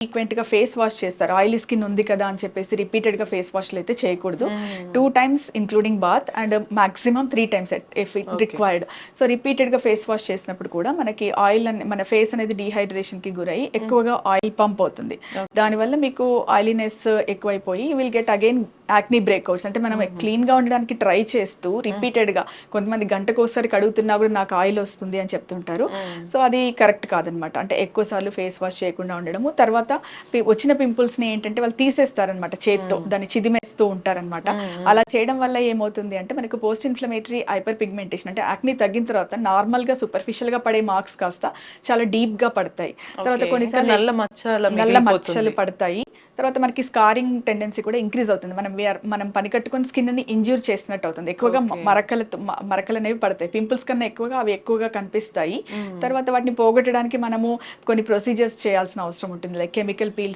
Frequent గా face wash చేస్తారు. Oily skin ఉంది కదా అని చెప్పేసి రిపీటెడ్ గా ఫేస్ వాష్లు అయితే చేయకూడదు. 2 times including bath and maximum 3 times if it required. So repeated గా ఫేస్ వాష్ చేసినప్పుడు కూడా మనకి ఆయిల్ మన ఫేస్ అనేది డీహైడ్రేషన్ కి గురై ఎక్కువగా ఆయిల్ పంప్ అవుతుంది. దానివల్ల మీకు ఆయిలీనెస్ ఎక్కువైపోయి you will get again acne breakouts. అంటే మనం క్లీన్ గా ఉండడానికి ట్రై చేస్తూ రిపీటెడ్ గా కొంతమంది గంటకోసారి కడుగుతున్నా కూడా నాకు ఆయిల్ వస్తుంది అని చెప్తుంటారు. సో అది కరెక్ట్ కాదనమాట. అంటే ఎక్కువ సార్లు ఫేస్ వాష్ చేయకుండా ఉండడము. తర్వాత వచ్చిన పింపుల్స్ ని ఏంటంటే వాళ్ళు తీసేస్తారనమాట చేత్తో, దాన్ని చిదిమేస్తూ ఉంటారనమాట. అలా చేయడం వల్ల ఏమవుతుంది అంటే మనకు పోస్ట్ ఇన్ఫ్లమేటరీ హైపర్ పిగ్మెంటేషన్ అంటే యాక్నీ తగ్గిన తర్వాత నార్మల్ గా సూపర్ఫిషియల్ గా పడే మార్క్స్ కాస్త చాలా డీప్ గా పడతాయి. తర్వాత కొన్నిసార్లు నల్ల మచ్చలు పడతాయి. తర్వాత మనకి స్కారింగ్ టెండెన్సీ కూడా ఇంక్రీజ్ అవుతుంది. మనం పని కట్టుకుని స్కిన్ ని ఇంజ్యూర్ చేసినట్టు అవుతుంది. ఎక్కువగా మరకలు అనేవి పడతాయి. పింపుల్స్ కన్నా ఎక్కువగా అవి ఎక్కువగా కనిపిస్తాయి. తర్వాత వాటిని పోగొట్టడానికి మనము కొన్ని ప్రొసీజర్స్ చేయాల్సిన అవసరం ఉంటుంది. Like chemical peels